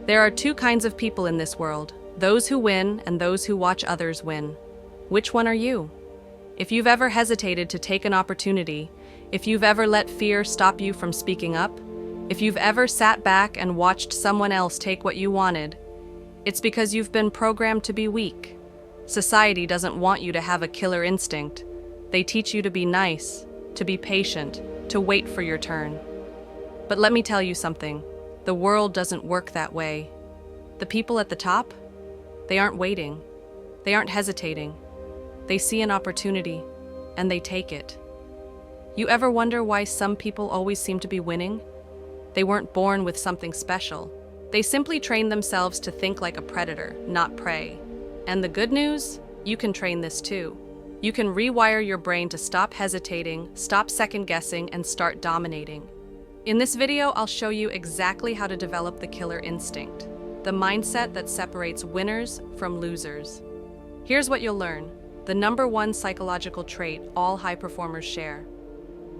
There are two kinds of people in this world, those who win and those who watch others win. Which one are you? If you've ever hesitated to take an opportunity, if you've ever let fear stop you from speaking up, if you've ever sat back and watched someone else take what you wanted, it's because you've been programmed to be weak. Society doesn't want you to have a killer instinct. They teach you to be nice, to be patient, to wait for your turn. But let me tell you something. The world doesn't work that way. The people at the top, they aren't waiting. They aren't hesitating. They see an opportunity, and they take it. You ever wonder why some people always seem to be winning? They weren't born with something special. They simply trained themselves to think like a predator, not prey. And the good news? You can train this too. You can rewire your brain to stop hesitating, stop second-guessing, and start dominating. In this video, I'll show you exactly how to develop the killer instinct, the mindset that separates winners from losers. Here's what you'll learn, the #1 psychological trait all high performers share,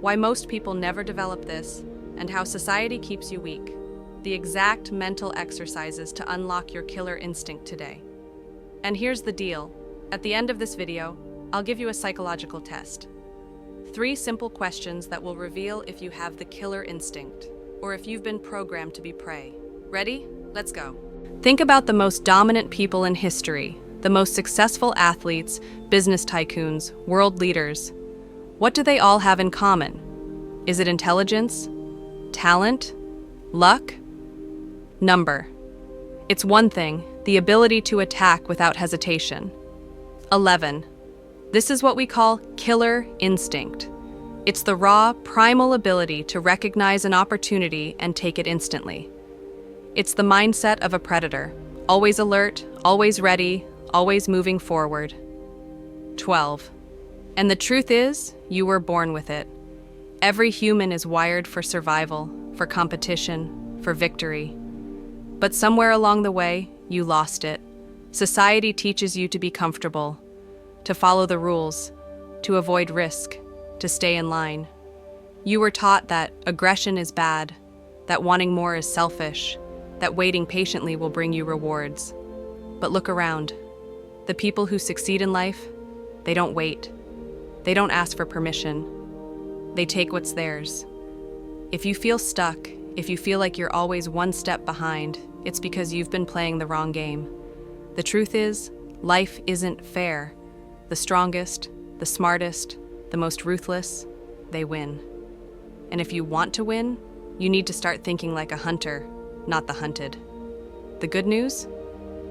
why most people never develop this, and how society keeps you weak, the exact mental exercises to unlock your killer instinct today. And here's the deal. At the end of this video, I'll give you a psychological test. 3 simple questions that will reveal if you have the killer instinct, or if you've been programmed to be prey. Ready? Let's go. Think about the most dominant people in history, the most successful athletes, business tycoons, world leaders. What do they all have in common? Is it intelligence? Talent? Luck? Number. It's one thing, the ability to attack without hesitation. 11. This is what we call killer instinct. It's the raw, primal ability to recognize an opportunity and take it instantly. It's the mindset of a predator, always alert, always ready, always moving forward. 12. And the truth is, you were born with it. Every human is wired for survival, for competition, for victory. But somewhere along the way, you lost it. Society teaches you to be comfortable, to follow the rules, to avoid risk, to stay in line. You were taught that aggression is bad, that wanting more is selfish, that waiting patiently will bring you rewards. But look around. The people who succeed in life, they don't wait. They don't ask for permission. They take what's theirs. If you feel stuck, if you feel like you're always one step behind, it's because you've been playing the wrong game. The truth is, life isn't fair. The strongest, the smartest, the most ruthless, they win. And if you want to win, you need to start thinking like a hunter, not the hunted. The good news?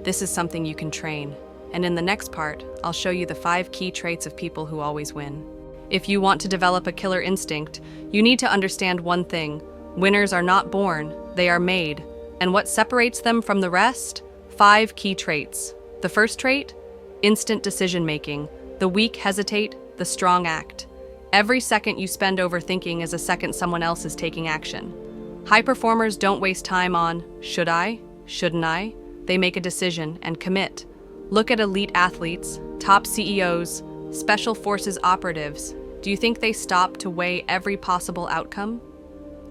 This is something you can train. And in the next part, I'll show you the 5 key traits of people who always win. If you want to develop a killer instinct, you need to understand one thing. Winners are not born, they are made. And what separates them from the rest? 5 key traits. The first trait? Instant decision-making. The weak hesitate, the strong act. Every second you spend overthinking is a second someone else is taking action. High performers don't waste time on, should I? Shouldn't I? They make a decision and commit. Look at elite athletes, top CEOs, special forces operatives. Do you think they stop to weigh every possible outcome?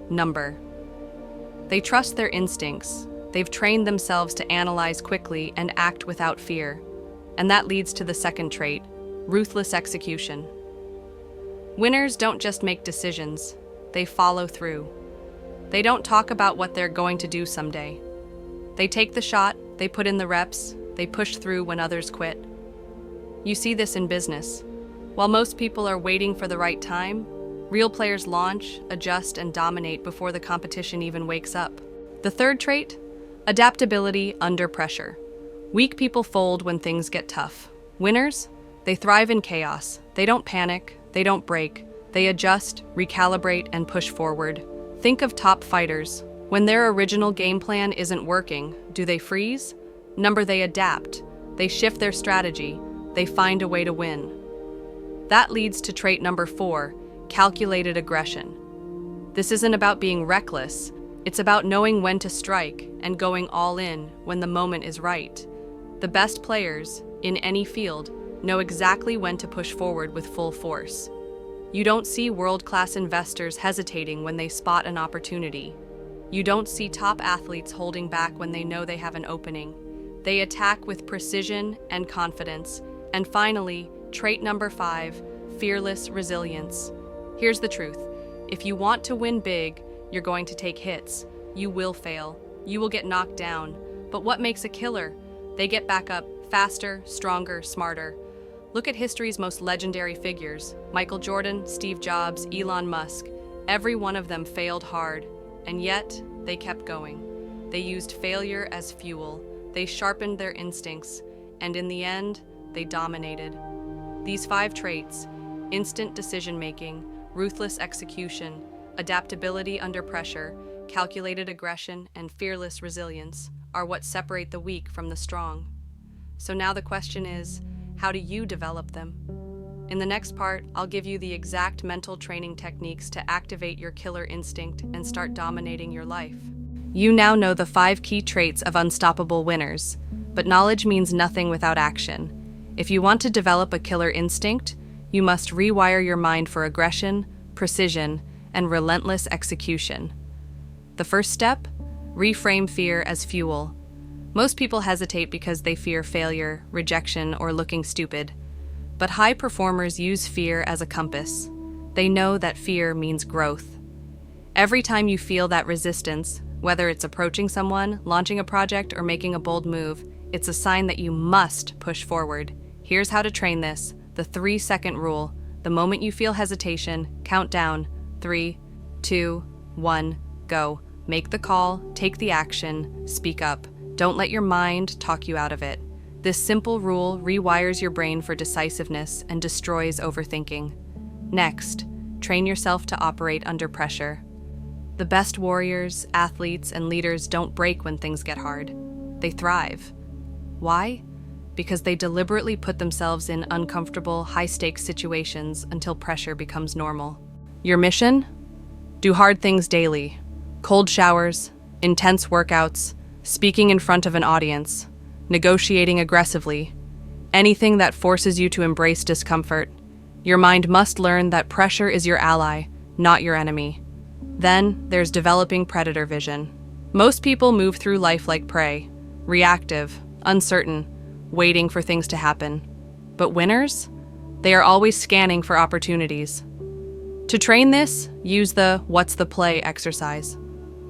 Number. They trust their instincts. They've trained themselves to analyze quickly and act without fear. And that leads to the second trait, ruthless execution. Winners don't just make decisions, they follow through. They don't talk about what they're going to do someday. They take the shot, they put in the reps, they push through when others quit. You see this in business. While most people are waiting for the right time, real players launch, adjust, and dominate before the competition even wakes up. The third trait, adaptability under pressure. Weak people fold when things get tough. Winners, they thrive in chaos. They don't panic, they don't break. They adjust, recalibrate, and push forward. Think of top fighters. When their original game plan isn't working, do they freeze? Number, they adapt. They shift their strategy. They find a way to win. That leads to trait number 4, calculated aggression. This isn't about being reckless. It's about knowing when to strike and going all in when the moment is right. The best players, in any field, know exactly when to push forward with full force. You don't see world-class investors hesitating when they spot an opportunity. You don't see top athletes holding back when they know they have an opening. They attack with precision and confidence. And finally, trait number 5, fearless resilience. Here's the truth. If you want to win big, you're going to take hits. You will fail. You will get knocked down. But what makes a killer? They get back up faster, stronger, smarter. Look at history's most legendary figures. Michael Jordan, Steve Jobs, Elon Musk. Every one of them failed hard, and yet they kept going. They used failure as fuel. They sharpened their instincts, and in the end, they dominated. These 5 traits, instant decision-making, ruthless execution, adaptability under pressure, calculated aggression, and fearless resilience, are what separate the weak from the strong. So now the question is, how do you develop them? In the next part, I'll give you the exact mental training techniques to activate your killer instinct and start dominating your life. You now know the 5 key traits of unstoppable winners, but knowledge means nothing without action. If you want to develop a killer instinct, you must rewire your mind for aggression, precision, and relentless execution. The first step? Reframe fear as fuel. Most people hesitate because they fear failure, rejection, or looking stupid. But high performers use fear as a compass. They know that fear means growth. Every time you feel that resistance, whether it's approaching someone, launching a project, or making a bold move, it's a sign that you must push forward. Here's how to train this: the 3-second rule. The moment you feel hesitation, count down. 3, 2, 1, go. Make the call, take the action, speak up. Don't let your mind talk you out of it. This simple rule rewires your brain for decisiveness and destroys overthinking. Next, train yourself to operate under pressure. The best warriors, athletes, and leaders don't break when things get hard. They thrive. Why? Because they deliberately put themselves in uncomfortable, high-stakes situations until pressure becomes normal. Your mission? Do hard things daily. Cold showers, intense workouts, speaking in front of an audience, negotiating aggressively, anything that forces you to embrace discomfort. Your mind must learn that pressure is your ally, not your enemy. Then there's developing predator vision. Most people move through life like prey, reactive, uncertain, waiting for things to happen. But winners? They are always scanning for opportunities. To train this, use the "what's the play" exercise.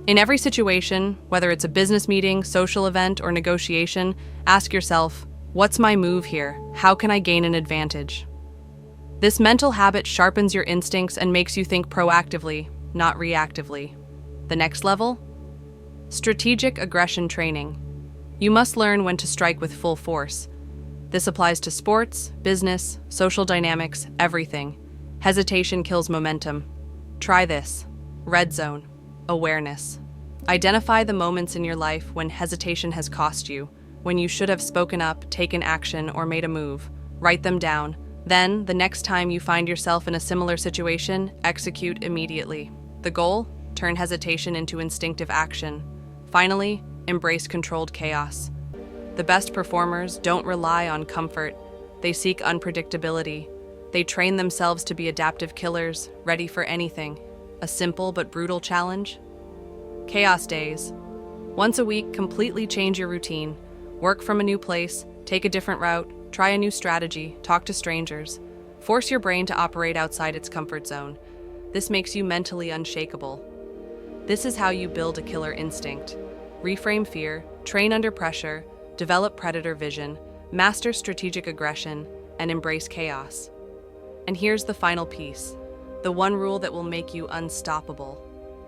In every situation, whether it's a business meeting, social event, or negotiation, ask yourself, what's my move here? How can I gain an advantage? This mental habit sharpens your instincts and makes you think proactively, not reactively. The next level? Strategic aggression training. You must learn when to strike with full force. This applies to sports, business, social dynamics, everything. Hesitation kills momentum. Try this. Red zone. Awareness. Identify the moments in your life when hesitation has cost you, when you should have spoken up, taken action, or made a move. Write them down. Then, the next time you find yourself in a similar situation, execute immediately. The goal? Turn hesitation into instinctive action. Finally, embrace controlled chaos. The best performers don't rely on comfort. They seek unpredictability. They train themselves to be adaptive killers, ready for anything. A simple but brutal challenge? Chaos days. Once a week, completely change your routine. Work from a new place, take a different route, try a new strategy, talk to strangers. Force your brain to operate outside its comfort zone. This makes you mentally unshakable. This is how you build a killer instinct. Reframe fear, train under pressure, develop predator vision, master strategic aggression, and embrace chaos. And here's the final piece. The one rule that will make you unstoppable.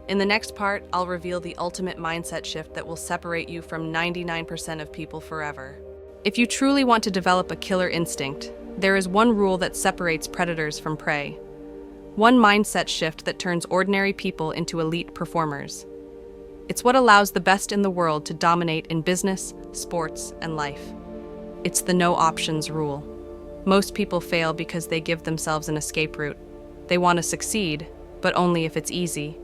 In the next part, I'll reveal the ultimate mindset shift that will separate you from 99% of people forever. If you truly want to develop a killer instinct, there is one rule that separates predators from prey. One mindset shift that turns ordinary people into elite performers. It's what allows the best in the world to dominate in business, sports, and life. It's the no options rule. Most people fail because they give themselves an escape route. They want to succeed, but only if it's easy.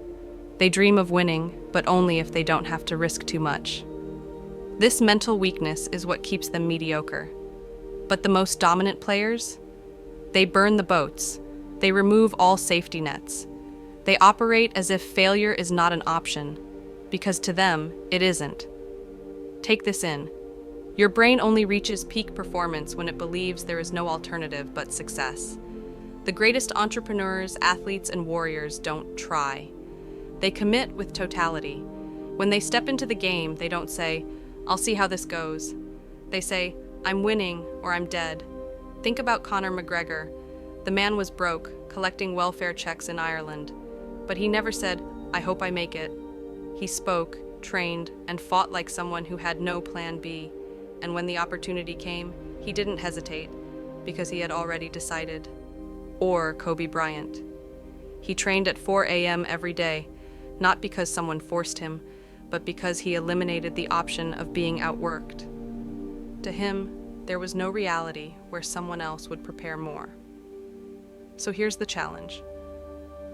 They dream of winning, but only if they don't have to risk too much. This mental weakness is what keeps them mediocre. But the most dominant players? They burn the boats. They remove all safety nets. They operate as if failure is not an option. because to them, it isn't. Take this in. Your brain only reaches peak performance when it believes there is no alternative but success. The greatest entrepreneurs, athletes, and warriors don't try. They commit with totality. When they step into the game, they don't say, "I'll see how this goes." They say, "I'm winning or I'm dead." Think about Conor McGregor. The man was broke, collecting welfare checks in Ireland. But he never said, "I hope I make it." He spoke, trained, and fought like someone who had no plan B. And when the opportunity came, he didn't hesitate, because he had already decided. Or Kobe Bryant. He trained at 4 a.m. every day, not because someone forced him, but because he eliminated the option of being outworked. To him, there was no reality where someone else would prepare more. So here's the challenge.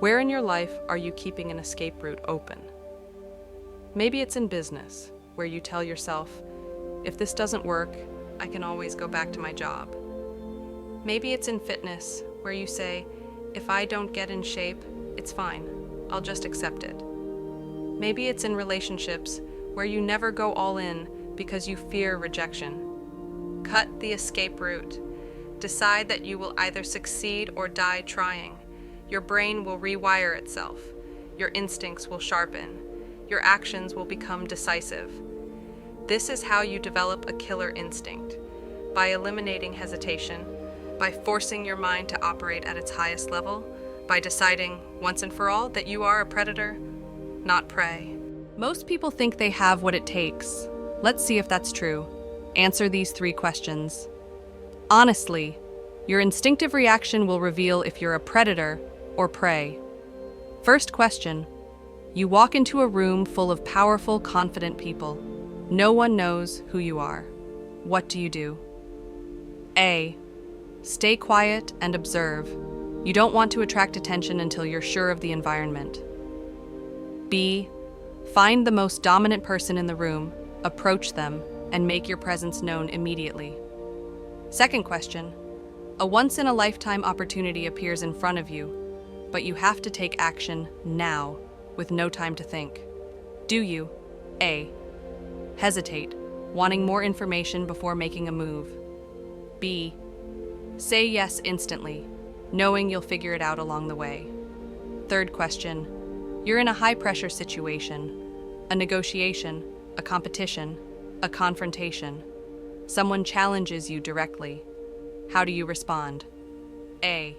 Where in your life are you keeping an escape route open? Maybe it's in business, where you tell yourself, "If this doesn't work, I can always go back to my job." Maybe it's in fitness, where you say, "If I don't get in shape, it's fine. I'll just accept it." Maybe it's in relationships, where you never go all in because you fear rejection. Cut the escape route. Decide that you will either succeed or die trying. Your brain will rewire itself. Your instincts will sharpen. Your actions will become decisive. This is how you develop a killer instinct. By eliminating hesitation, by forcing your mind to operate at its highest level, by deciding once and for all that you are a predator, not prey. Most people think they have what it takes. Let's see if that's true. Answer these 3 questions. Honestly, your instinctive reaction will reveal if you're a predator or prey. First question. You walk into a room full of powerful, confident people. No one knows who you are. What do you do? A. Stay quiet and observe. You don't want to attract attention until you're sure of the environment. B. Find the most dominant person in the room, approach them, and make your presence known immediately. Second question. A once-in-a-lifetime opportunity appears in front of you, but you have to take action now, with no time to think. Do you? A. Hesitate, wanting more information before making a move. B. Say yes instantly, knowing you'll figure it out along the way. Third question. You're in a high-pressure situation, a negotiation, a competition, a confrontation. Someone challenges you directly. How do you respond? A.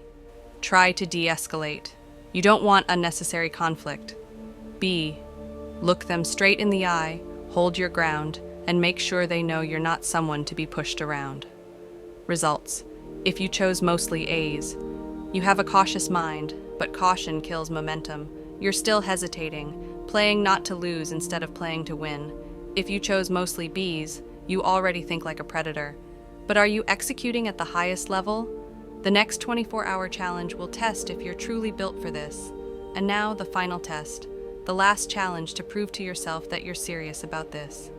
Try to de-escalate. You don't want unnecessary conflict. B. Look them straight in the eye, hold your ground, and make sure they know you're not someone to be pushed around. Results. If you chose mostly A's, you have a cautious mind, but caution kills momentum. You're still hesitating, playing not to lose instead of playing to win. If you chose mostly B's, you already think like a predator. But are you executing at the highest level? The next 24-hour challenge will test if you're truly built for this. And now the final test, the last challenge to prove to yourself that you're serious about this.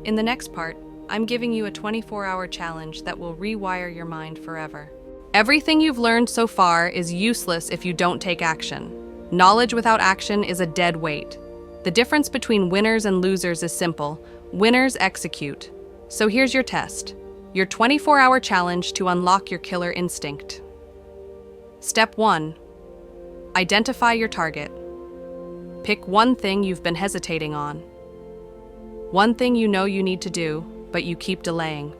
In the next part, I'm giving you a 24-hour challenge that will rewire your mind forever. Everything you've learned so far is useless if you don't take action. Knowledge without action is a dead weight. The difference between winners and losers is simple. Winners execute. So here's your test. Your 24-hour challenge to unlock your killer instinct. Step 1. Identify your target. Pick one thing you've been hesitating on. One thing you know you need to do, but you keep delaying.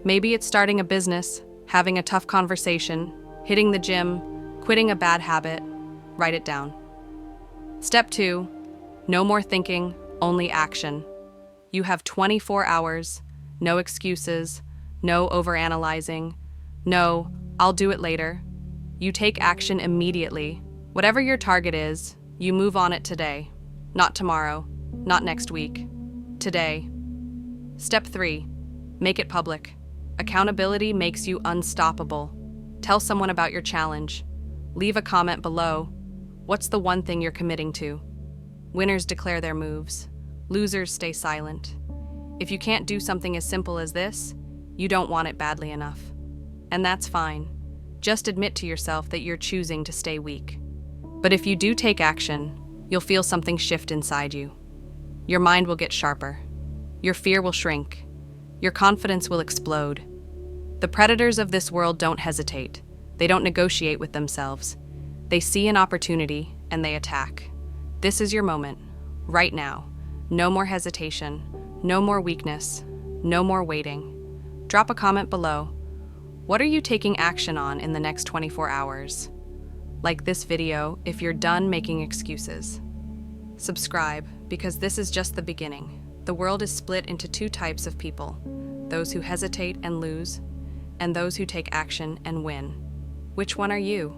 Maybe it's starting a business, having a tough conversation, hitting the gym, quitting a bad habit. Write it down. Step 2. No more thinking, only action. You have 24 hours, no excuses, no overanalyzing, no, I'll do it later. You take action immediately. Whatever your target is, you move on it today. Not tomorrow, not next week. Today. Step 3. Make it public. Accountability makes you unstoppable. Tell someone about your challenge. Leave a comment below. What's the one thing you're committing to? Winners declare their moves. Losers stay silent. If you can't do something as simple as this, you don't want it badly enough. And that's fine. Just admit to yourself that you're choosing to stay weak. But if you do take action, you'll feel something shift inside you. Your mind will get sharper. Your fear will shrink. Your confidence will explode. The predators of this world don't hesitate. They don't negotiate with themselves. They see an opportunity and they attack. This is your moment, right now. No more hesitation, no more weakness, no more waiting. Drop a comment below. What are you taking action on in the next 24 hours? Like this video if you're done making excuses. Subscribe, because this is just the beginning. The world is split into two types of people: those who hesitate and lose, and those who take action and win. Which one are you?